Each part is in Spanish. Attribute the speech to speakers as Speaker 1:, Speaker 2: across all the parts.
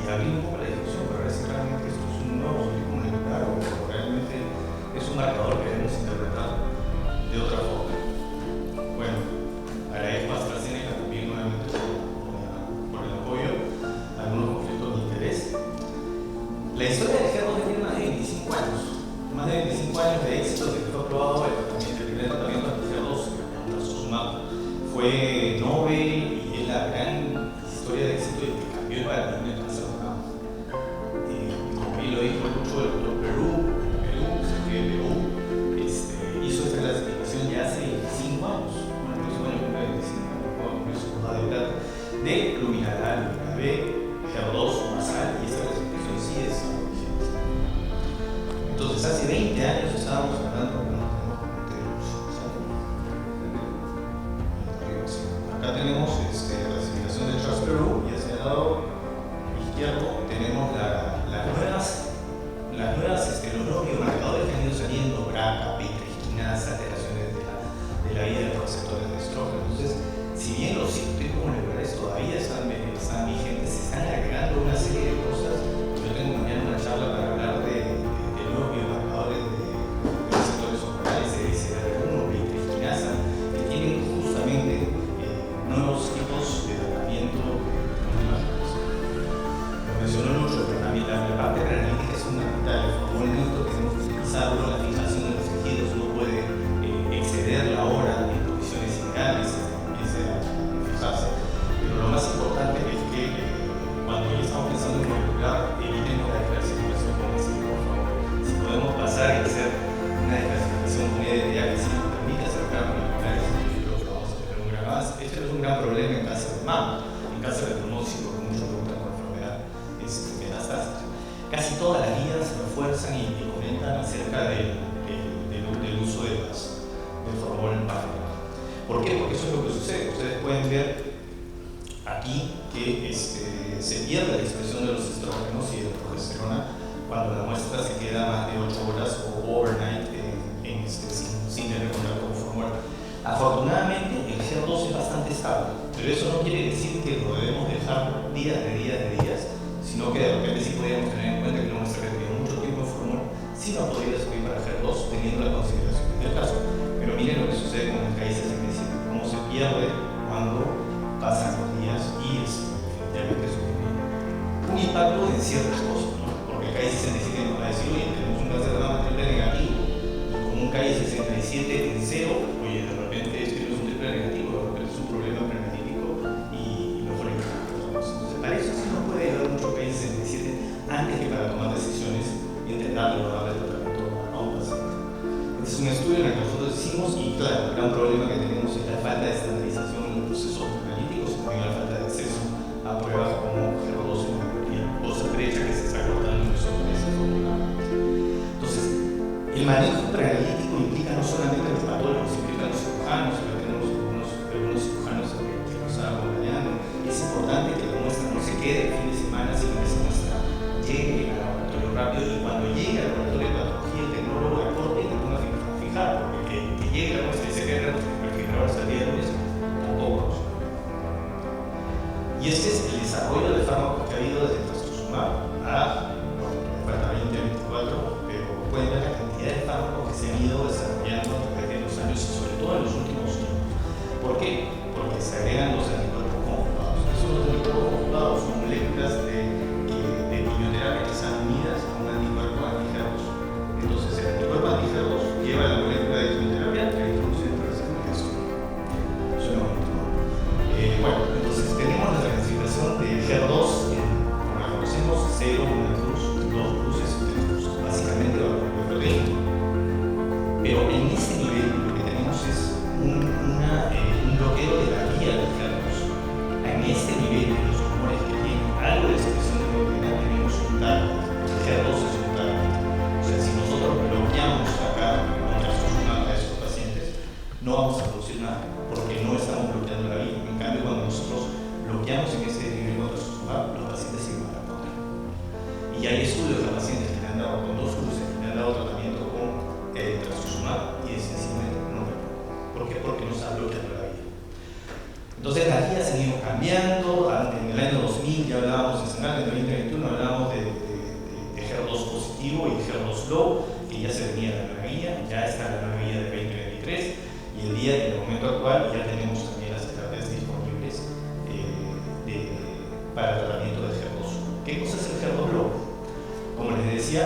Speaker 1: abrir un poco la discusión para ver si realmente esto es un nuevo ciclo molecular o realmente es un marcador que debemos interpretar de otra forma. Bueno, agradezco a AstraZeneca también nuevamente por el apoyo a algunos conflictos de interés. La historia de GERD tiene más de 25 años. Más de 25 años de éxito que fue aprobado el primer tratamiento anti-GERD2, el trastuzumab. Fue Nobel y es la gran historia de éxito y que cambió el paradigma del cáncer de mama. Como bien lo dijo mucho el doctor Perú, hizo esta clasificación ya hace 25 años, bueno, el próximo año cumple 25 años, cuando cumple su edad de edad, de luminal A, luminal B, GERD2 basal, y esta clasificación sí es algo vigente. Entonces, hace 20 años estábamos hablando de acá tenemos la clasificación de Trust Perú y hacia el lado izquierdo tenemos los nuevos biomarcadores que han ido saliendo, BRCA, P3-quinasa, alteraciones de la vida de los receptores de estrógeno. Entonces, si bien los científicos moleculares todavía están vigentes, se están agregando una serie de cosas. Yo tengo mañana una charla para hablar de nuevos biomarcadores de receptores hormonales, de CDR1, P3-quinasa, que tienen justamente nuevos tipos de tratamiento. Lo mencionó mucho, pero también la parte analítica es fundamental. El formulario que tenemos que utilizarlo, la fijación de los tejidos no puede exceder la hora en condiciones ideales, empiece a fijarse. Pero lo más importante es que cuando ya estamos pensando en molecular, evitemos la desclasificación con ese, por favor. Si podemos pasar y hacer una desclasificación con EDTA que sí nos permite acercar moleculares, yo creo que vamos a tener un gran avance. Este es un gran problema en cáncer de mama, en cáncer de pulmón, sí, porque muchos preguntan con enfermedad metastásica. Casi todas las guías refuerzan y comentan acerca del uso del formol en página. ¿Por qué? Porque eso es lo que sucede. Ustedes pueden ver aquí que se pierde la expresión de los estrógenos y de la progesterona cuando la muestra se queda más de 8 horas o overnight sin tener contacto con formol. Afortunadamente, el GERD2 es bastante estable, pero eso no quiere decir que lo debemos dejar días, sino que de repente sí podríamos tener en cuenta que una muestra que tiene mucho tiempo en formol sí nos podría servir para GERD2 teniendo la consideración del caso. Pero miren lo que sucede con el KI-67, cómo se pierde cuando pasan los días y definitivamente eso tiene un impacto en ciertas cosas, ¿no? Porque el KI-67 nos va a decir, oye, tenemos un cáncer de mama triple negativo, y con un KI-67 en cero, oye, de repente este no es un triple negativo, de repente es un problema premetílico y mejor encargarlo. Entonces, para eso sí nos puede ayudar mucho KI-67 antes que para tomar decisiones y intentarlo darle tratamiento a un paciente. Este es un estudio en el que nosotros hicimos y claro, el gran problema que tenemos es la falta de estandarización en los procesos analíticos y también la falta de acceso a pruebas como GERD2 en la cosa estrecha que se está cortando en esos meses. Entonces, el manejo preanalítico implica no solamente a los patólogos, implica a los cirujanos, que tenemos algunos cirujanos que nos están acompañando. Es importante que la muestra no se quede el fin de semana, sino que esa muestra llegue al laboratorio rápido y cuando llegue al laboratorio de patología, el tecnólogo la corte y le ponga a fijar, porque que llegue la muestra y se quede el fijador hasta el día de lunes, tampoco. Y este es el desarrollo de fármacos que ha habido desde trastuzumab a, bueno, falta 2024, pero pueden ver la cantidad de fármacos que se han ido desarrollando a través de los años y sobre todo en los últimos años. ¿Por qué? Porque se agregan los anticuerpos conjugados. Esos anticuerpos conjugados son moléculas de quimioterapia que están unidas a un anticuerpo anti-GERD2. Entonces el anticuerpo anti-GERD2 lleva la molécula de quimioterapia que introduce dentro de esa aplicación. Suena bonito, ¿no? Bueno, entonces tenemos la clasificación de GERD2, como la conocemos, 0, 1 cruz, 2 cruces, 3 cruces, básicamente va por la proteína. Pero en este nivel lo que tenemos es un bloqueo de la vía del GERD2. En este nivel de los tumores que tienen algo de expresión de proteína tenemos un target, el GERD2 es un target. O sea, si nosotros bloqueamos acá con trastuzumab a esos pacientes, no vamos a producir nada, porque no estamos bloqueando la vía. En cambio, cuando nosotros bloqueamos en ese nivel con trastuzumab, los pacientes se van a poner. Y hay estudios de pacientes que le han dado con 2 cruces, que le han dado tratamiento con trastuzumab y sencillamente no reponen. ¿Por qué? Porque no está bloqueando la vía. Entonces las guías han ido cambiando. En el el año 2000 ya hablábamos, en el 2021 hablábamos de HER2 positivo y HER2 low, que ya se venía la nueva guía, ya está la nueva guía de 2023, y en el momento actual ya tenemos también las terapias disponibles para el tratamiento de HER2. ¿Qué cosa es el HER2 low? Como les decía,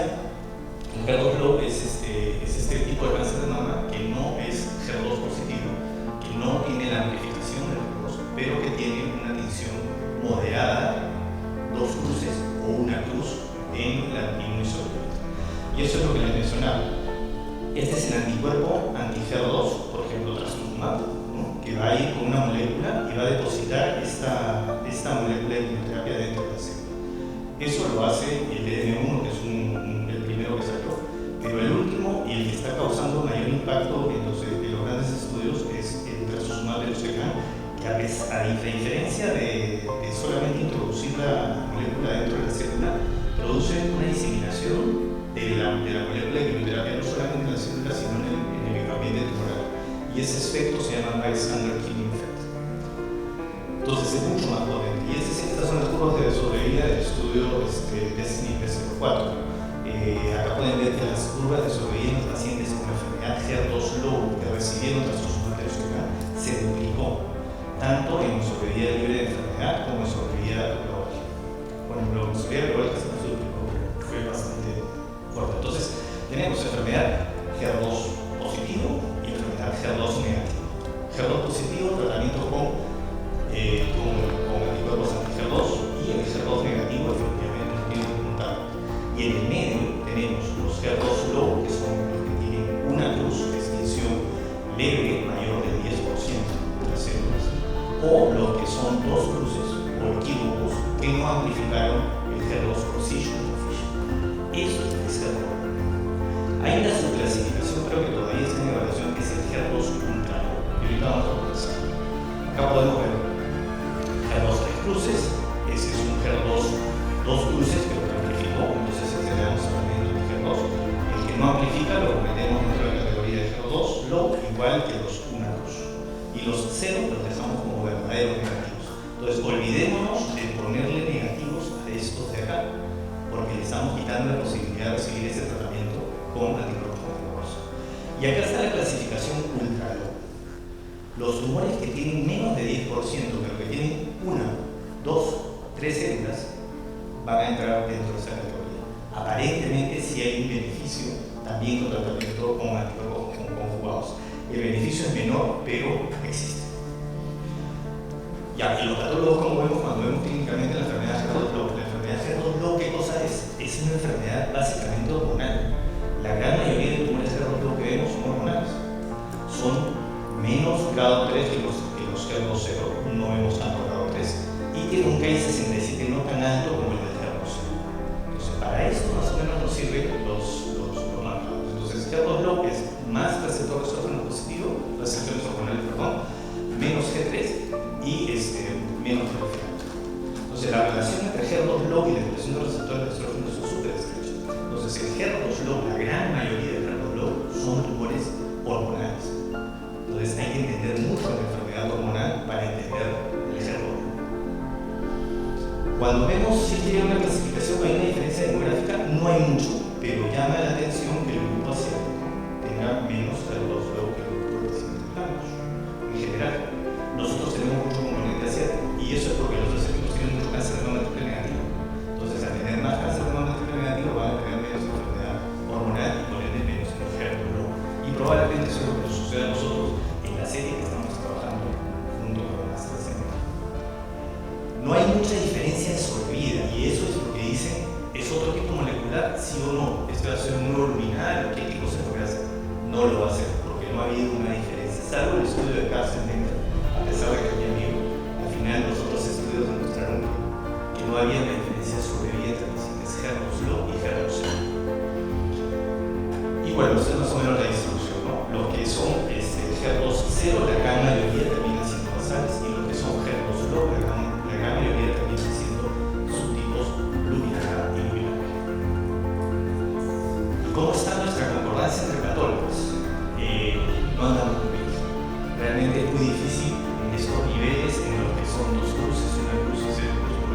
Speaker 1: el HER2 low es este tipo de cáncer de mama que no es HER2 positivo, que no tiene la amplificación del HER2, pero que tiene una tinción moderada, 2 cruces o una cruz en la inmunosorbita. Y eso es lo que les mencionaba. Este es el anticuerpo anti-HER2, por ejemplo, trastuzumab, ¿no? Que va a ir con una molécula y va a depositar esta molécula de quimioterapia dentro de la célula. Eso lo hace el EDM1, que es el primero que salió, pero el último y el que está causando mayor impacto en los grandes estudios es el trastuzumab deruxtecan, que a diferencia de solamente introducir la molécula dentro de la célula, produce una diseminación de la molécula de quimioterapia no solamente en la célula, sino en el microambiente tumoral. Y ese efecto se llama bystander killing effect. Entonces es mucho más potente. Y estas son las curvas de sobrevida del estudio DESTINY-PSP4. Acá pueden ver que las curvas de sobrevida en los pacientes con enfermedad HER2 low que recibieron trastuzumab deruxtecan se duplicó, tanto en sobrevida libre de enfermedad como en sobrevida global. Bueno, en sobrevida global que se duplicó, fue bastante fuerte. Entonces, tenemos enfermedad HER2 positivo y enfermedad HER2 negativo. HER2 positivo, tratamiento con anticuerpos anti-HER2, y el HER2 negativo, efectivamente, no tiene documentado. Y en el medio tenemos los HER2 low, que son los que tienen una cruz de extinción leve mayor del 10% de las células, o los que son 2 cruces o equívocos que no amplificaron el HER2 precision coefficient. Eso es HER2. Hay una subclasificación, creo que todavía está en evaluación, que es el HER2 ultra, y ahorita vamos a conversar. Acá podemos ver HER2 3 cruces, ese es un HER2 2 cruces que lo amplificó, entonces ese le damos tratamiento de HER2. El que no amplifica lo metemos dentro de la categoría de HER2 low, igual que los una cruz. Y los 0 los dejamos como verdaderos negativos. Entonces olvidémonos de ponerle negativos a estos de acá, porque le estamos quitando la posibilidad de recibir este tratamiento con anticuerpos anticuerpos. Y acá está la clasificación ultra low. Los tumores que tienen menos de 10%, pero que tienen 1, 2, 3 células, van a entrar dentro de esa categoría. Aparentemente sí hay un beneficio también con tratamiento con anticuerpos conjugados. El beneficio es menor, pero existe. Ya, y los patólogos, como vemos cuando vemos clínicamente la enfermedad HER2 low. La enfermedad HER2 low, ¿qué cosa es? Es una enfermedad básicamente hormonal. La gran mayoría de tumores HER2 low que vemos son hormonales. Son menos grado 3 que los HER2 0, no vemos tanto grado 3, y tiene un Ki-67 no tan alto como el del HER2 0. Entonces, para esto más o menos nos sirven los marcados. Entonces, HER2 low es más receptor de estrógeno positivo, receptores hormonales, perdón, menos G3 y menos G3. Entonces, la relación entre HER2 low y la expresión de receptores de estrógeno es súper estrecha. Entonces, el HER2 low, la gran mayoría de HER2 low son tumores hormonales. Entonces, hay que entender mucho la enfermedad hormonal para entender el HER2. Cuando vemos si tiene una clasificación o hay una diferencia demográfica, no hay mucho, pero llama la atención que el grupo asiático tenga menos HER2 low que el grupo de pacientes blancos. En general, nosotros tenemos mucho componente asiático, y eso es porque los asiáticos tienen mucho cáncer de mama triple negativo. Entonces, al tener más cáncer de mama triple negativo, van a tener menos enfermedad hormonal y por ende menos HER2 low. Y probablemente eso es lo que nos sucede a nosotros en la serie que estamos trabajando junto con AstraZeneca. No hay mucha diferencia en sobrevida, y eso es lo que dicen, ¿es otro tipo molecular? Sí o no. ¿Esto va a ser un nuevo luminal? ¿Qué tipo se puede hacer? No lo va a hacer, porque no ha habido una diferencia, salvo el estudio de Carsten-Mendel, a pesar de que aquí amigo, al final los otros estudios demostraron que no había una diferencia de sobrevida entre pacientes HER2 low y HER2 0. Y bueno, esta es más o menos la distribución, ¿no? Los que son HER2 0, la gran mayoría terminan siendo basales, y los que son HER2 low, la gran mayoría terminan siendo subtipos luminal y luminal. ¿Y cómo está nuestra concordancia entre patólogos? No andamos muy bien. Realmente es muy difícil en estos niveles en los que son 2 cruces, una cruz y 0 cruz por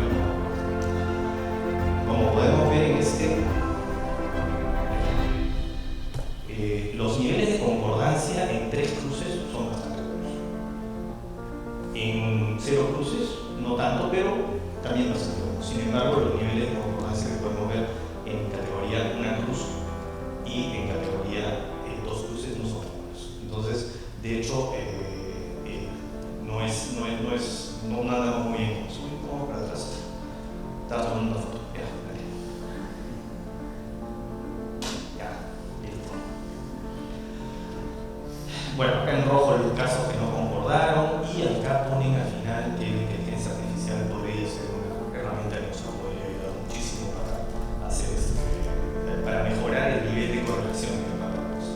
Speaker 1: Bueno, acá en rojo los casos que no concordaron y acá ponen al final que la inteligencia artificial podría ser una herramienta que nos podría ayudar muchísimo para hacer para mejorar el nivel de correlación que tratamos.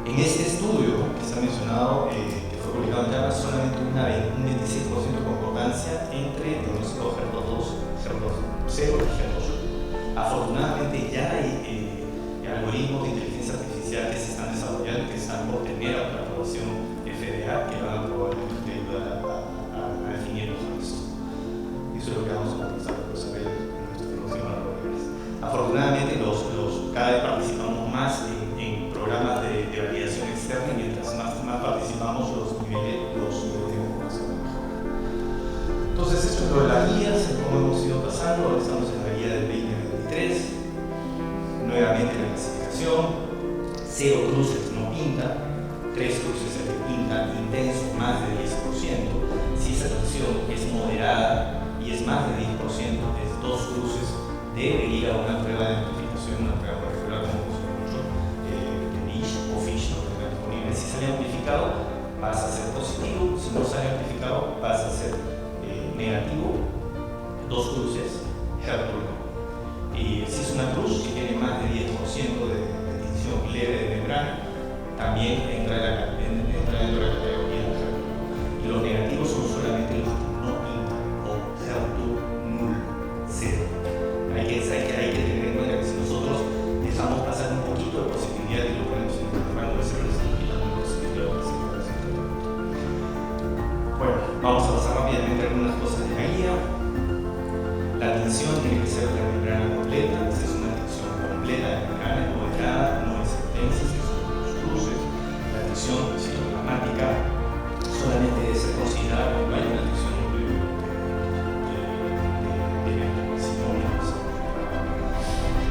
Speaker 1: En este estudio que se ha mencionado, que fue publicado en JAMA, solamente un 26% de concordancia entre el diagnóstico HER2 0 y HER2. Afortunadamente ya hay algoritmos de inteligencia artificial que se están desarrollando, que están por tener la aprobación FDA, que van a probablemente ayudar a definir mejor esto. Eso es lo que vamos a utilizar para saber en nuestras próximas reuniones. Afortunadamente cada vez participamos más en programas de validación externa y mientras más participamos los niveles de información mejoran. Entonces esto es lo de las guías, cómo hemos ido pasando. Ahora estamos en la guía del 2023. Nuevamente la clasificación, 0 cruces no pinta, 3 cruces es el que pinta intenso, más de 10%. Si esa tensión es moderada y es más de 10%, es 2 cruces, debe ir a una prueba de amplificación, una prueba molecular como funciona mucho, de NISH o FISH, no está disponible. Si sale amplificado, pasa a ser positivo; si no sale amplificado, pasa a ser negativo. 2 cruces, HER2. Y si es una cruz que tiene más de 10% de tinción leve de membrana, también entra dentro de la categoría de HER2. Y los negativos son solamente los que no pintan, o HER2 nulo, 0. Hay que tener en cuenta que si nosotros dejamos pasar un poquito de positividad y lo ponemos en el rango de 0, le estamos quitando la posibilidad de clasificación. Bueno, vamos a pasar rápidamente algunas cosas de la guía. La tinción tiene que ser de la membrana completa. Esta es una tinción completa de membrana, moderada, no es intensa, que son los cruces. La tinción citogramática solamente debe ser considerada cuando hay una tinción de membrana, si no, no es.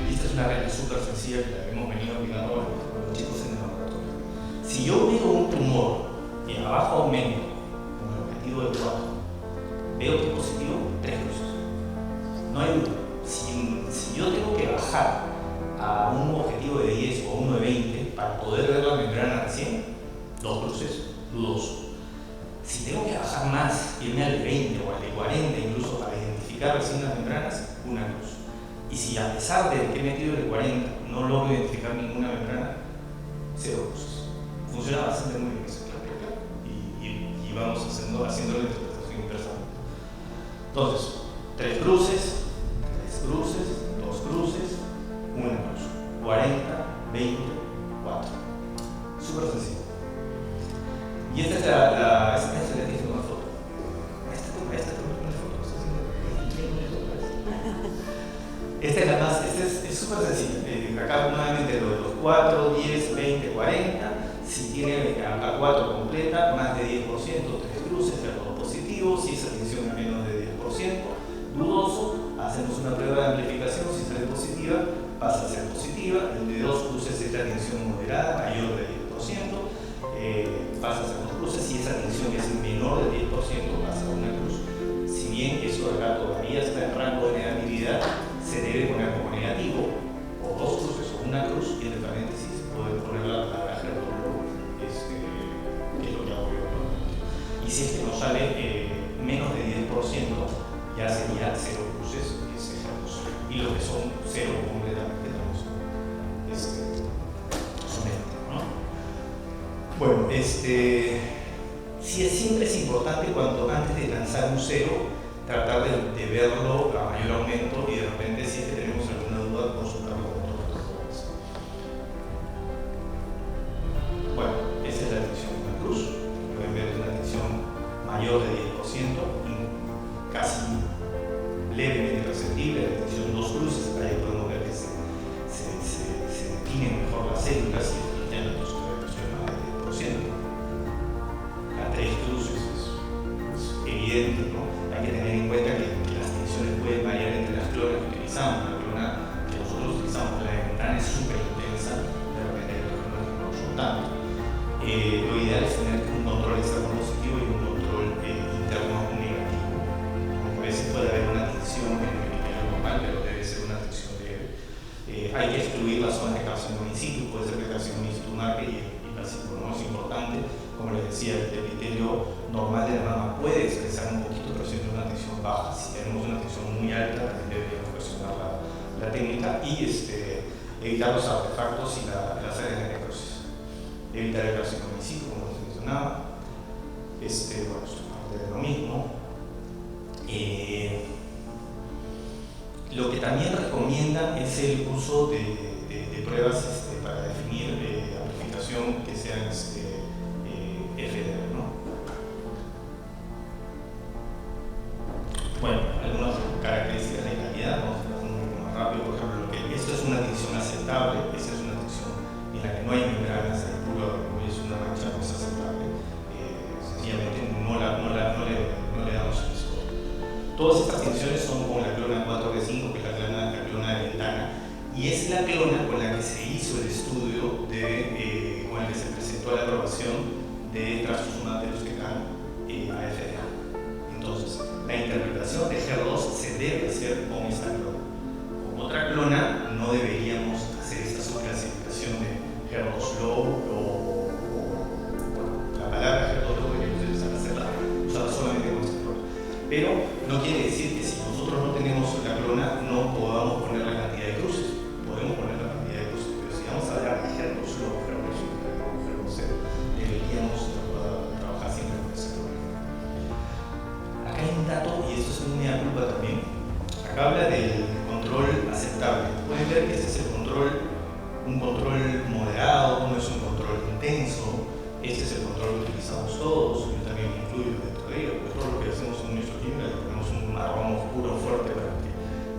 Speaker 1: Y esta es una regla súper sencilla que la hemos venido aplicando a los chicos en el laboratorio. Si yo veo un tumor y abajo aumento con el objetivo de 4, veo que es positivo, 3 cruces. No hay duda. Si yo tengo que bajar a un objetivo de 10 o uno de 20 para poder ver la membrana recién, 2 cruces, dudoso. Si tengo que bajar más, irme al de 20 o al de 40 incluso para identificar recién las membranas, una cruz. Y si a pesar de que he metido el de 40 no logro identificar ninguna membrana, 0 cruces. Funciona bastante muy bien esa técnica y vamos haciendo la interpretación inversa. Entonces, 3 cruces, 2 cruces, 1 cruz. 40, 20, 4. Súper sencillo. Y esta es la tienes que tomar foto. Esta tomar una foto. Esta es súper sencilla. Acá nuevamente lo de los 4, 10, 20, 40. Si tiene a 4 completa, más de 10%, 3 cruces, HER2 positivo. Si esa tensión es menos de 10%, dudoso, hacemos una prueba de amplificación. Si sale positiva, pasa a ser positiva. El de 2 cruces es la tensión moderada, mayor de 10%, pasa a ser 2 cruces. Si esa tensión es menor de 10%, pasa a una cruz. Si bien eso de acá todavía está en rango de negatividad, se debe poner como negativo, o 2 cruces o una cruz, y entre paréntesis poder poner la palabra HER2, que es lo que hago yo normalmente. Y si es que nos sale menos de 10%, ya sería 0 cruces, que es HER2. Y los que son 0 completamente son ¿no? Bueno, siempre es importante cuando antes de lanzar un 0, tratar de verlo a mayor aumento y de repente si es que tenemos alguna duda, consultarlo con otros profesores. Bueno, esta es la tensión de una cruz. Pueden ver una tensión mayor de 10%, casi levemente perceptible. La tensión 2 cruces, ahí podemos ver que se definen mejor las células y ya la tensión más de 10%. A 3 cruces es evidente, ¿no? Hay que tener en cuenta que las tensiones pueden variar entre las clonas que utilizamos. La clona que nosotros utilizamos, la de ventana, es súper intensa, de repente hay otras clonas que no son tanto. Lo ideal es tener un control externo positivo y un control interno negativo. Como a veces puede haber una tensión en el nivel normal, pero debe ser una tensión leve. Hay que excluir las zonas de carcinoma in situ, puede ser que el carcinoma in situ marque y básico, ¿no? Es importante, como les decía, el epitelio normal de la mama puede expresar un poquito presión de una tensión baja. Si tenemos una tensión muy alta, también deberíamos presionar la técnica y evitar los artefactos y las áreas de necrosis. Evitar el carcinomicito, como les mencionaba. Bueno, esto es parte de lo mismo. Lo que también recomiendan es el uso de pruebas para definir amplificación que sean FDR, ¿no? Bueno, algunas características de calidad, vamos a hacer un poco más rápido. Por ejemplo, esto es una tinción aceptable, esta es una tinción en la que no hay membranas, hay puro, es una mancha, no es aceptable. Sencillamente no le damos esto. Todas estas tinciones son con la clona 4B5, que es la clona de ventana, y es la clona con la que se hizo el estudio con el que se presentó la aprobación de trastuzumab deruxtecan a FDA. Entonces, la interpretación de HER2 se debe hacer con esta clona. Con otra clona no deberíamos hacer esta subclasificación de HER2 low o la palabra HER2 low deberíamos usarla solamente con esta clona. Pero no quiere decir que si nosotros no tenemos la clona no podamos poner la cantidad de cruces. Podemos poner la cantidad de cruces, pero si vamos a hablar de HER2 low, HER2 deberíamos trabajar siempre con esa clona. Acá hay un dato, y esto es una culpa también. Acá habla del control aceptable. Pueden ver que este es el control, un control moderado, no es un control intenso. Este es el control que utilizamos todos, yo también me incluyo dentro de ello, porque todo lo que hacemos en nuestro clínica le ponemos un marrón oscuro fuerte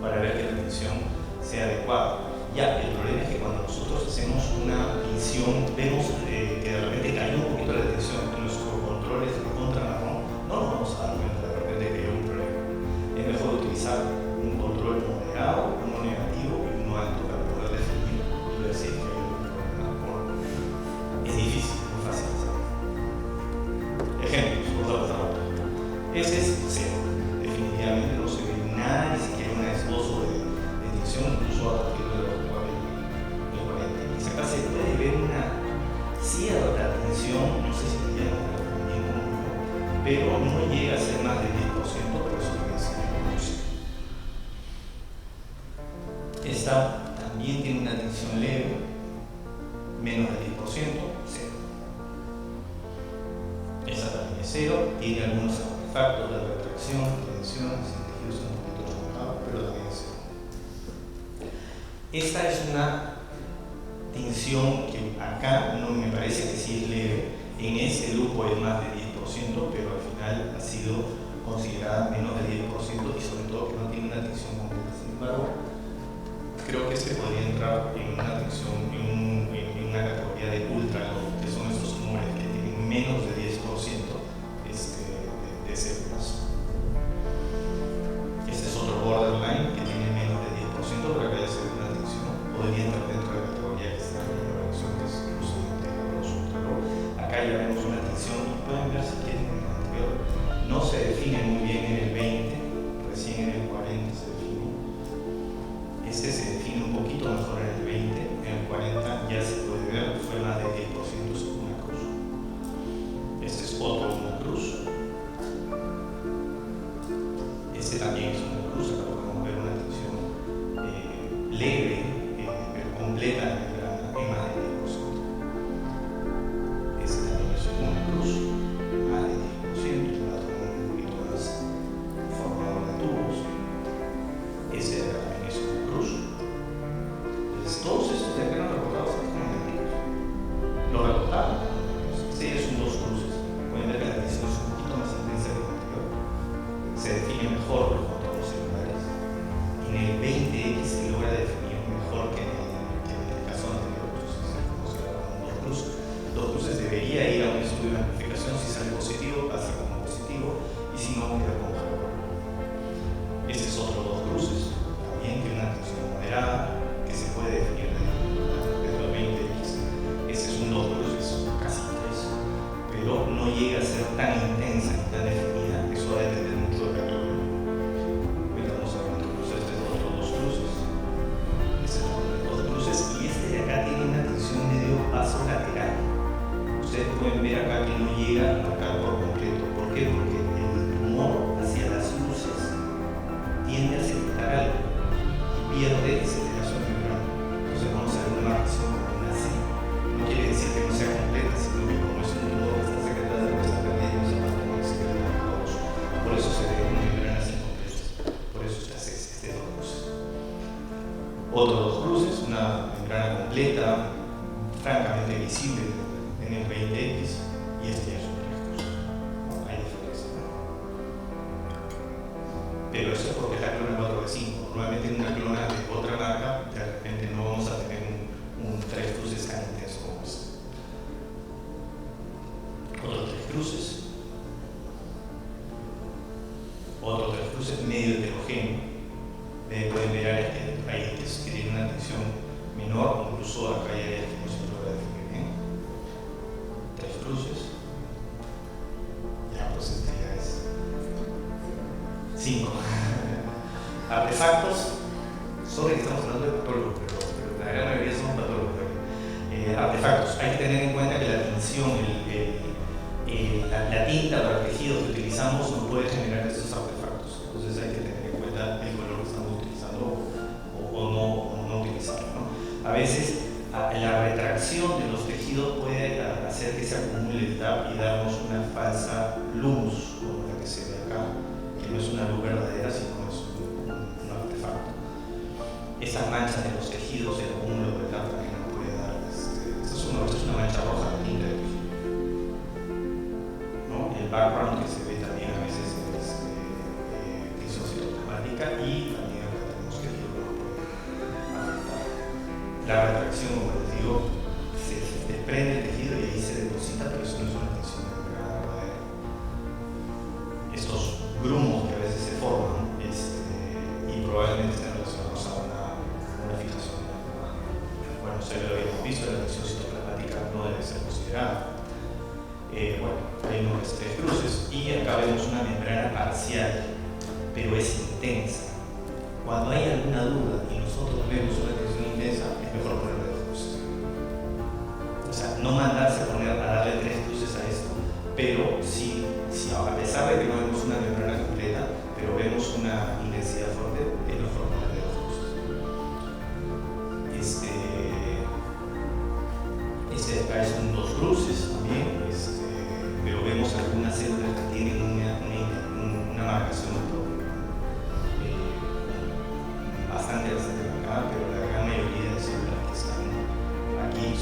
Speaker 1: para ver que la tensión sea adecuada. Ya, el problema es que cuando nosotros hacemos una visión, vemos que de repente cayó un poquito la tensión, nuestro control es contra marrón, no nos vamos a dar cuenta de repente que hay un problema. Es mejor utilizar un control moderado, uno negativo y uno alto para poder definir y ver si es que hay un problema. Es difícil, no es fácil hacerlo. Ejemplos, vamos a pasar ahora. Ese es cero. Definitivamente no se ve nada, ni siquiera un esbozo de tensión, incluso a partir de los 40. Acá se puede ver una cierta tensión, no sé si me llamo también como yo, pero no llega a ser más del 10%, por eso también se ve. Esta también tiene una tensión leve, menos del 10%, cero. Esta también es cero, tiene algunos artefactos de retracción, tensión, tejidos un poquito remojados, pero también es cero. Esta es una tensión que acá no me parece que sí es leve, en ese grupo es más del 10%, pero al final ha sido considerada menos del 10% y sobre todo que no tiene una tensión completa. Sin embargo, creo que este podría entrar en una tensión, en una categoría de ultra low, que son estos tumores que tienen menos de 10% de células. Este es otro borderline que tiene menos de 10%, pero acá ya se ve una tensión, podría entrar dentro de la categoría que está en la reacción que es incluso de los ultra low. Acá ya vemos una tensión y pueden ver si quieren en el anterior, no se define muy bien en el 20, recién en el 40 se define. Este se define un poquito mejor en el 20, en el 40 ya se puede ver, fue más de 10% según una cruz. Este es otro una cruz. Este también es una cruz, acá podemos ver una tensión leve, pero completa en más del 10%. Este también es una cruz, más del 10%, la otra un poquito más formado de tubos. Este de acá también es una cruz. Entonces, todos estos de acá no reportados son como negativos. Lo reportaron. Sí, son dos cruces. Pueden ver que la tensión es un poquito más intensa que la anterior. Se define mejor los contornos celulares. En el 20X se logra definir mejor que en el caso pierde ese pedazo de membrana. Entonces vamos a ver una marcación como una C. No quiere decir que no sea completa, sino que como es un tumor que está secretado, que está perdiendo esa parte no se queda marcados. Por eso se ven membranas incompletas. Por eso estas dos cruces. Otros dos cruces, una membrana completa, francamente visible en el 20X, y este ya son tres cruces. Hay diferencia, ¿no? Pero eso es porque es la clona 4B5. Normalmente en una clona de otra marca, de repente no vamos a tener un tres cruces tan intenso como este. Otros tres cruces. Otros tres cruces medio heterogéneo. Pueden ver áreas que tienen una tensión menor, incluso acá hay áreas que no se logra definir bien. Tres cruces. Ya, pues este ya es 5. Artefactos. Sobre que estamos hablando de patólogos, pero la gran mayoría son patólogos. Artefactos. Hay que tener en cuenta que la tinción, la tinta para tejidos que utilizamos no puede generar estos artefactos. Entonces hay que tener en cuenta el color que estamos utilizando o no utilizarlo, ¿no? A veces la retracción de los tejidos puede hacer que se acumule el TAP y darnos una falsa luz, como la que se ve acá, que no es una luz verdadera, sino es un artefacto. Esas manchas de los tejidos, el acúmulo de TAP también nos puede dar. Esta es una mancha roja de tinta de tejido, ¿no? El background que se ve también a veces es tinción citoplasmática, y también acá tenemos tejido que nos puede afectar. La retracción, como les digo, se desprende el tejido y ahí se deposita, pero eso no es una tensión de membrana verdadera. Estos grumos que a veces se forman y probablemente estén relacionados a una fijación. Bueno, se lo habíamos visto, la tensión citoplasmática no debe ser considerada. Bueno, hay unos tres cruces y acá vemos una membrana parcial, pero es intensa. Cuando hay alguna duda y nosotros vemos una tensión intensa, es mejor ponerle dos cruces. O sea, no mandarse a darle tres cruces a esto, pero si a pesar de que no vemos una membrana completa, pero vemos una intensidad fuerte, es mejor ponerle dos cruces. Este de acá son dos cruces también, pero vemos algunas células que tienen una marcación bastante marcada, pero la gran mayoría de células que están aquí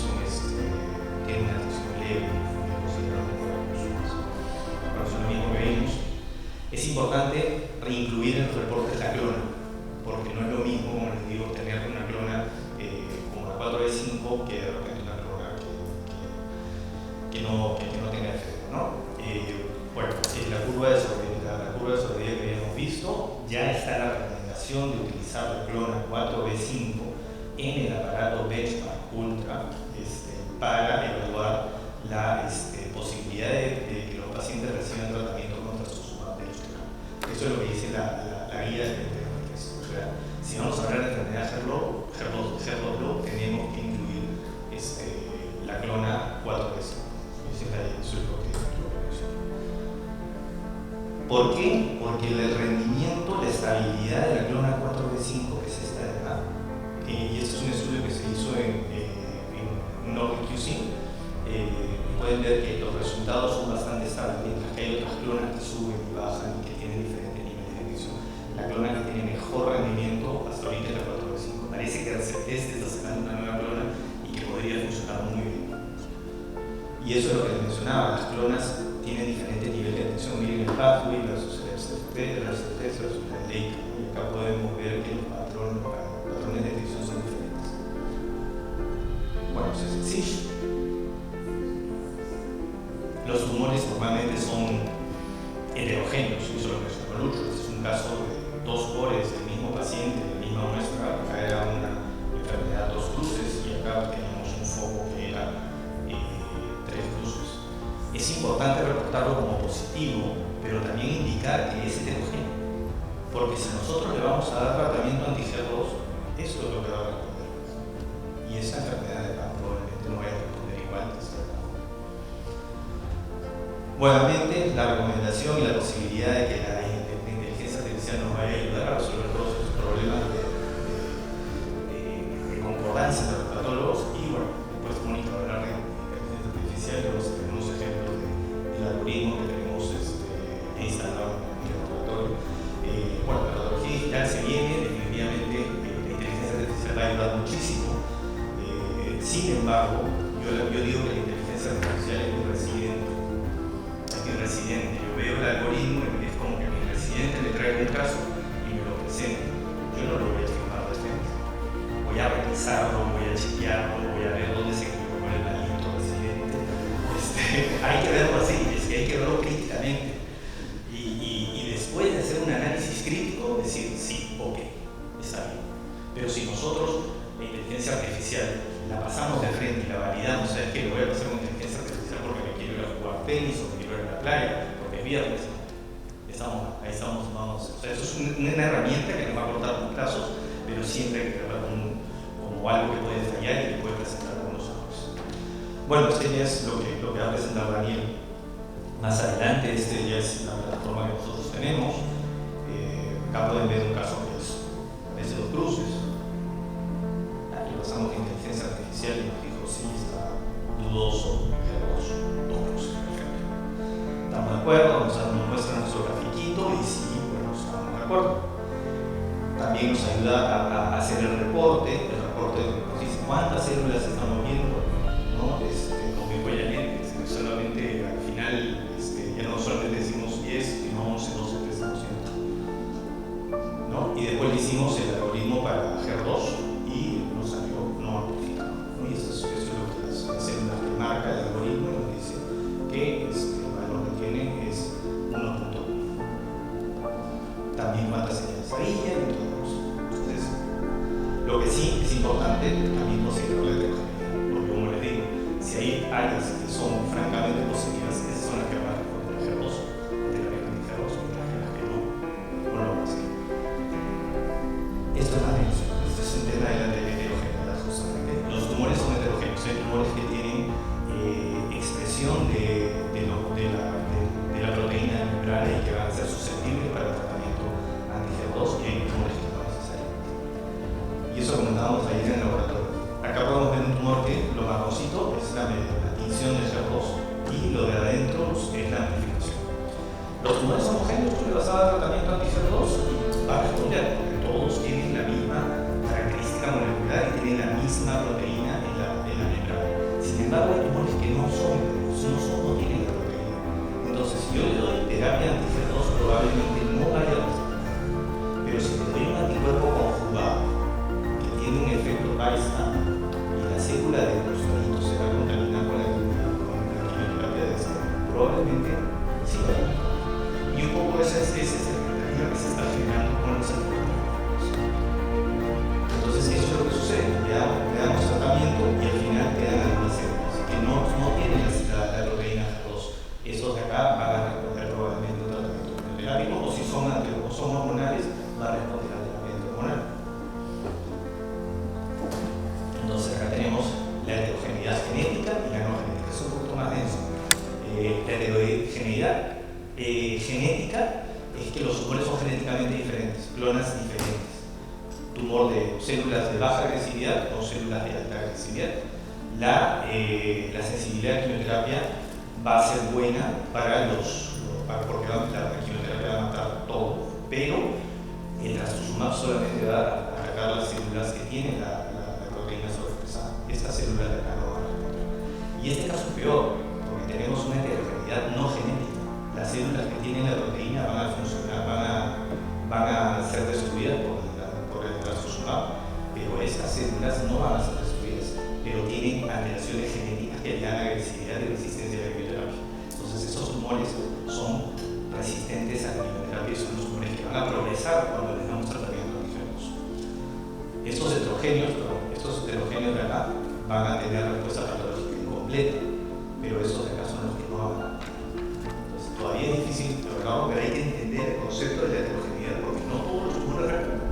Speaker 1: tienen una tensión leve y considerablemente bajas. Por eso lo mismo que vimos. Es importante reincluir en los reportes la clona, porque no es lo mismo, como les digo, tener una clona como la 4B5 que de repente una clona que no tenga efecto, ¿no? Bueno, la curva de sobrevida que habíamos visto, ya está la recomendación de utilizar la clona 4B5 en el aparato Benchmark Ultra para evaluar la posibilidad de que los pacientes reciban tratamiento contra su deruxtecan. Eso es lo que dice la guía de Benchmark. O sea, si vamos a hablar de enfermedad HER2-low, tenemos que incluir la clona 4B5. Eso es lo que ¿por qué? Porque el rendimiento, la estabilidad de la clona 4B5, que es esta de acá, y este es un estudio que se hizo en NordQC, pueden ver que los resultados son bastante estables, mientras que hay otras clonas que suben y bajan y que tienen diferentes niveles de emisión. La clona que tiene mejor rendimiento hasta ahorita es la 4B5. Parece que está sacando una nueva clona y que podría funcionar muy bien. Y eso es lo que les mencionaba, las clonas tienen diferentes niveles de atención. Miren el pathway versus el RCT versus la leica. Y acá podemos ver que los patrones de atención son diferentes. Bueno, eso es sencillo. Los tumores normalmente son heterogéneos, eso lo mencionó Lucho. Este es un caso de dos cores del mismo paciente, de la misma muestra. Acá era una enfermedad dos cruces y acá teníamos un foco que era tres cruces. Es importante reportarlo como positivo, pero también indicar que es heterogéneo. Porque si nosotros le vamos a dar tratamiento anti-HER2, eso es lo que va a responder. Y esa enfermedad de PAN probablemente no vaya a responder igual que esta. Nuevamente, la recomendación y la posibilidad de que la inteligencia artificial nos vaya a ayudar a resolver todos estos problemas de ayudar muchísimo. Sin embargo, yo digo que la inteligencia artificial es mi residente. Es mi residente. Yo veo el algoritmo y es como que mi residente le trae un caso y me lo presenta. Yo no lo voy a firmar de frente. Voy a revisarlo, voy a chequearlo, voy a ver dónde se equivocó el maldito residente. Hay que verlo así, es que hay que verlo críticamente. Y después de hacer un análisis crítico, decir, sí, ok, está bien. Pero si nosotros, la inteligencia artificial, la pasamos de frente y la validamos, ¿sabes qué? Lo voy a pasar con inteligencia artificial porque me quiero ir a jugar tenis o me quiero ir a la playa, porque es viernes. Ahí estamos, vamos. O sea, eso es una herramienta que nos va a cortar los plazos, pero siempre hay que verla como algo que puede fallar y que puede presentar algunos errores. Bueno, este ya es lo que va a presentar Daniel más adelante. Este ya es la plataforma que nosotros tenemos. Acá pueden ver un caso que es de los cruces. Aquí pasamos de inteligencia artificial y nos dijo sí, está dudoso, dos cruces, por ejemplo. Estamos de acuerdo, nos muestra nuestro grafiquito y sí, bueno, estamos de acuerdo. También nos ayuda a hacer el reporte nos dice cuántas células estamos viendo, ¿no? Con mi huella lente, solamente al final ya no solamente decimos 10, sino 11, 12, 13%. ¿No? Y después le hicimos el algoritmo para HER2 y nos salió no amplificado, ¿no? Y eso es lo que las células que marca el algoritmo y nos dice que el valor que tiene es 1.1. También cuántas señales había y todo eso. Entonces, lo que sí es importante también considerar la heterogeneidad, porque como les digo, si hay áreas que son francamente positivas, esas son las que van a responder a HER2, de las que HER2 y de las que no. Bueno, así. Esto es más denso. Este es un tema de la heterogeneidad, justamente. Los tumores son heterogéneos. Hay tumores que tienen expresión de la proteína de membrana y que van a ser susceptibles para el tratamiento anti-HER2 y hay tumores que no necesariamente. Y eso comentábamos ayer en el laboratorio. Acá podemos ver un tumor que lo marroncito es la tinción de HER2 y lo de adentro es la amplificación. Los tumores homogéneos, tú le vas a dar tratamiento anti-HER2 y va a responder, porque todos tienen la misma característica molecular y tienen la misma proteína en la membrana. Sin embargo, hay tumores que no tienen la proteína. Entonces, si yo le doy terapia anti-HER2, probablemente no vaya a responder. Pero si le doy un anticuerpo conjugado que tiene un efecto bystander y la célula de cruzadito se va a contaminar con la quimioterapia de este, probablemente sí va a responder. Y un poco esa es la expectativa que se está generando con los anticuerpos. Entonces, eso es lo que sucede. Le damos tratamiento y al final quedan algunas células que no tienen la proteína HER2. Esos de acá van a responder probablemente a un tratamiento quimioterápico o si son hormonales, van a responder al tratamiento hormonal. Entonces, acá tenemos la heterogeneidad genética y la no genética. Es un poquito más denso. La heterogeneidad genética es que los tumores son genéticamente diferentes, clonas diferentes. Tumor de células de baja agresividad o células de alta agresividad. La sensibilidad a quimioterapia va a ser buena porque la quimioterapia va a matar todo, pero el trastuzumab solamente va a atacar las células que tienen la proteína sobreexpresada. Estas células de acá no van a responder. Y este caso es peor, porque tenemos una heterogeneidad no genética. Las células que tienen la proteína van a funcionar, van a ser destruidas por el trastuzumab, pero estas células no van a ser destruidas, pero tienen alteraciones genéticas que le dan agresividad y resistencia a la quimioterapia. Entonces, esos tumores son resistentes a la quimioterapia y son los tumores que van a progresar cuando les damos tratamiento anti-HER2. Estos heterogéneos de acá van a tener respuesta patológica incompleta, pero estos de acá son los que no van a. Entonces, todavía es difícil lograrlo, pero hay que entender el concepto de la heterogeneidad, porque no todos los tumores responden.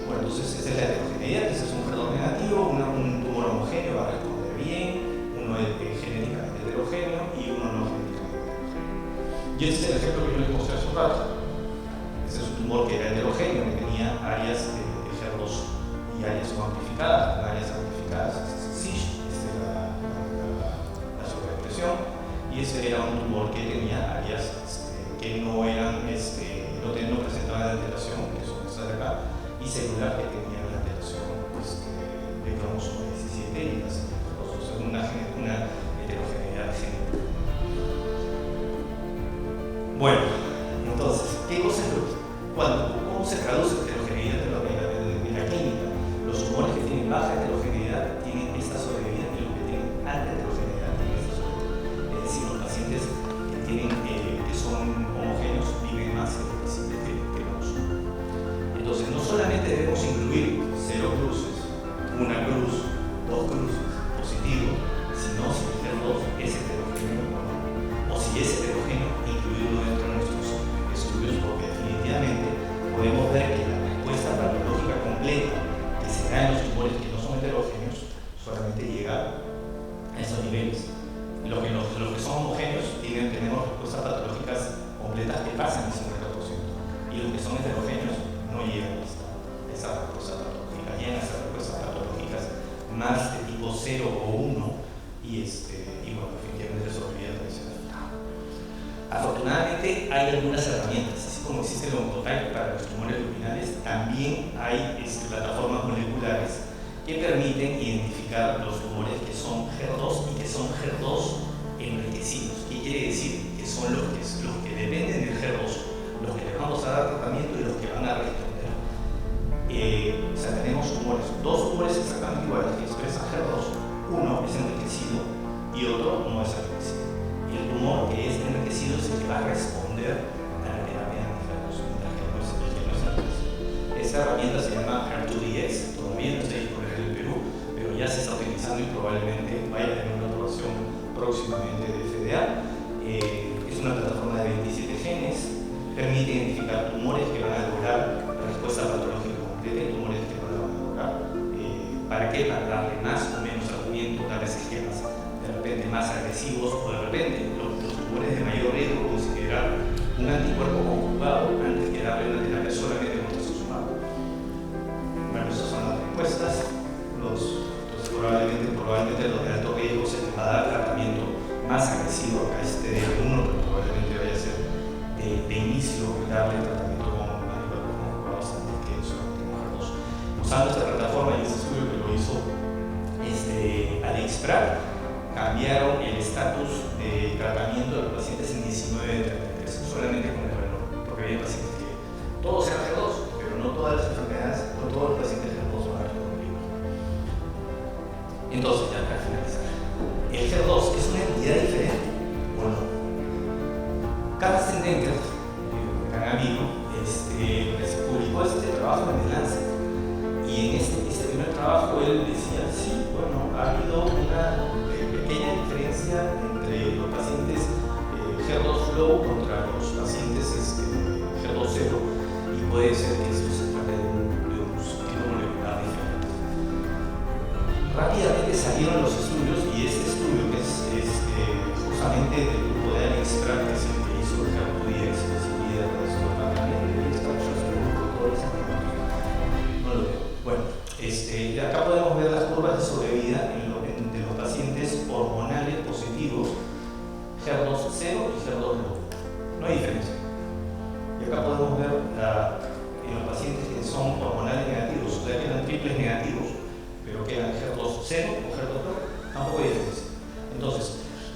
Speaker 1: Bueno, entonces esa es la heterogeneidad. Ese es un HER2 negativo, un tumor homogéneo va a responder bien, uno es genéticamente heterogéneo y uno no genéticamente heterogéneo. Y ese es el ejemplo que yo les mostré hace un rato. Este es un tumor que era heterogéneo, que tenía áreas de HER2 y áreas no amplificadas. Con áreas amplificadas, SISH, la sobreexpresión, y ese era un tumor que tenía áreas que no presentaban alteración, que son estas de acá, y celular que tenían la alteración de cromosoma 17 y las una heterogeneidad genética. Bueno, entonces, ¿cómo se traduce heterogeneidad en la clínica? Los tumores que tienen baja heterogeneidad tienen esta sobrevida y los que tienen alta heterogeneidad tienen esta sobrevida. Es decir, los pacientes que son homogéneos viven más que los pacientes que no son. Entonces, no solamente debemos incluir 0 cruces, 1 cruz, 2 cruces, positivo, sino si el HER2 es heterogéneo o no, o si es heterogéneo, incluirlo dentro de nuestros estudios, porque definitivamente podemos ver que la respuesta patológica completa que se da en los tumores que no son heterogéneos solamente llega a esos niveles. Los que son homogéneos tenemos respuestas patológicas completas que pasan el 50%, y los que son heterogéneos no llegan a esa respuesta patológica, llegan a esas respuestas patológicas más de tipo 0 o 1, y bueno, definitivamente sobrevida tradicional. Afortunadamente hay algunas herramientas, así como existe el Oncotype para los tumores luminales, también hay plataformas moleculares que permiten identificar los tumores que son HER2 y que son HER2 enriquecidos. ¿Qué quiere decir? Que son los que dependen del HER2, los que les vamos a dar tratamiento y los que van a responder. O sea, tenemos dos tumores exactamente iguales que expresan HER2. Uno es enriquecido y otro no es enriquecido. Y el tumor que es enriquecido es el que va a responder a la terapia anti-HER2, mientras que no es enriquecido. Esta herramienta se llama HER2Dx, todavía no está disponible en el Perú, pero ya se está utilizando y probablemente vaya a tener una aprobación próximamente de FDA. Es una plataforma de 27 genes, permite identificar tumores que van a lograr la respuesta patológica completa y tumores que no la van a lograr. ¿Para qué? Para darle más o menos argumento, darles esquemas de repente más agresivos, o de repente los tumores de mayor riesgo considerar un anticuerpo conjugado antes que darle una terapia solamente con trastuzumab. Bueno, esas son las respuestas. Probablemente los de alto riesgo se les va a dar tratamiento más agresivo a este DL1, pero probablemente vaya a ser de inicio darle tratamiento con anticuerpos conjugados antes que solamente con HER2. Usando esta plataforma y este estudio que lo hizo AliExpress, cambiaron el estatus de tratamiento de los pacientes en 19 de 33, solamente con el valor, porque había pacientes que todos eran HER2, pero no todas las enfermedades, no todos los pacientes HER2 van a responder. Entonces, ya para finalizar, ¿el HER2 es una entidad diferente o no? Carsten Denker, gran amigo, publicó este trabajo en el Lancet, y en este primer trabajo él decía, sí, bueno, ha habido una pequeña diferencia entre los pacientes HER2 low contra los pacientes HER2 0, y puede ser que esto se trate de un subtipo molecular diferente. Rápidamente salieron los estudios, y este estudio que es justamente del grupo de AliExpress, que es el que hizo el HER2Dx, que es el líder de esto, no lo veo. Bueno, acá podemos ver las curvas de sobrevida de los pacientes hormonales positivos, HER2 0 y HER2 low. No hay diferencia. Y acá podemos ver en los pacientes que son hormonales negativos, o sea, que eran triples negativos, pero que eran HER2 0 o HER2 low, tampoco hay diferencia. Entonces,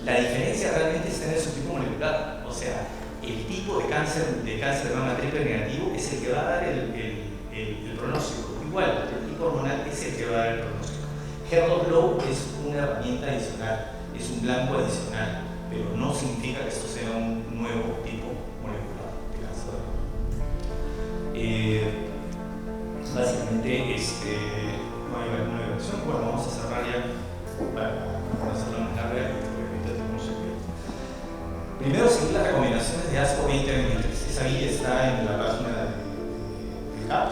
Speaker 1: la diferencia realmente está en el subtipo molecular. O sea, el tipo de cáncer de mama triple negativo es el que va a dar el pronóstico. Igual, el tipo hormonal es el que va a dar el pronóstico. HER2 low es una herramienta adicional, es un blanco adicional, pero no significa que esto sea un nuevo tipo molecular de cáncer. Básicamente, no hay una versión. Bueno, vamos a cerrar ya para hacerlo más larga. Primero, seguir las recomendaciones de ASCO 2023. Esa guía está en la página de CAP,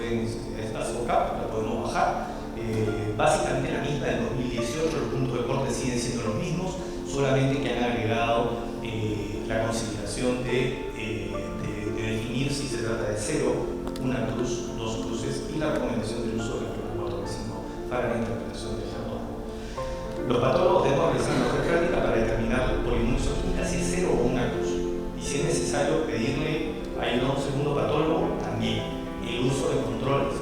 Speaker 1: es ASCO CAP, la podemos bajar. Básicamente la misma del 2018, los puntos de corte siguen siendo los mismos, solamente que han agregado la consideración de definir si se trata de 0, una cruz, 2 cruces, y la recomendación del uso del protocolo 4-5 para la interpretación del HER2. Los patólogos debemos realizar una práctica para determinar por inmunohistoquímica si es 0 o una cruz, y si es necesario pedirle ayuda a un segundo patólogo, también el uso de controles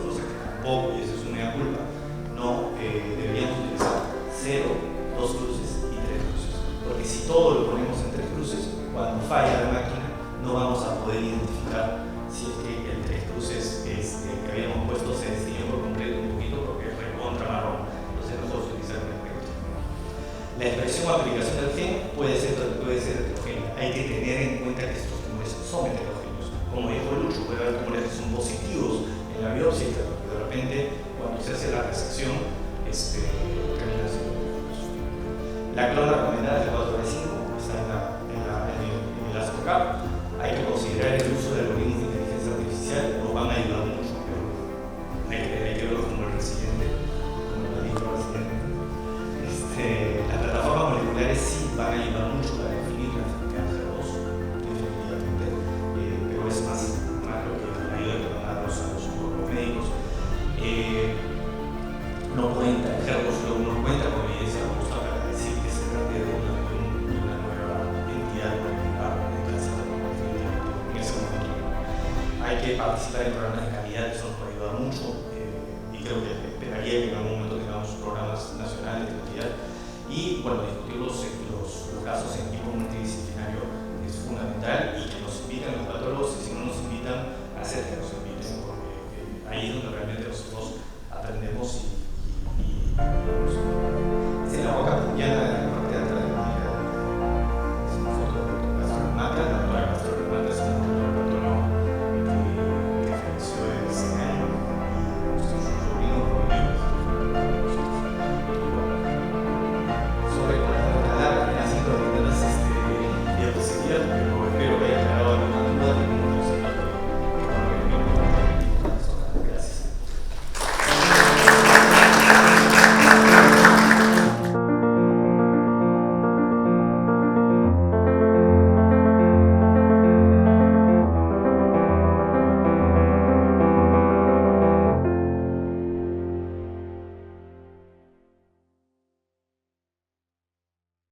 Speaker 1: asociación o aplicación del gen puede ser heterogénea. Hay que tener en cuenta que estos tumores son heterogéneos. Como dijo Lucho, puede haber tumores que son positivos en la biopsia y que de repente cuando se hace la resección termina siendo positivos. La clona recomendada es el 4B5, está en el ASCO-CAP. Hay que considerar el uso de algoritmos de inteligencia artificial, nos van a ayudar mucho, pero hay que verlo como el residente, como lo dijo el residente. Las plataformas moleculares sí van a ayudar mucho para definir la enfermedad HER2, definitivamente, pero es más lo que la ayuda que van a dar los médicos. No cuenta, el HER2 no cuenta con evidencia robusta para decir que se trata de una nueva entidad molecular en cáncer de mama, en ese momento. Hay que participar en programas de calidad, eso nos puede ayudar mucho, y creo que esperaría que en algún momento tengamos programas nacionales de calidad. Y bueno, discutir los casos en equipo multidisciplinario es fundamental, y que nos inviten los patólogos, y si no nos invitan, hacer que nos inviten, porque ahí es donde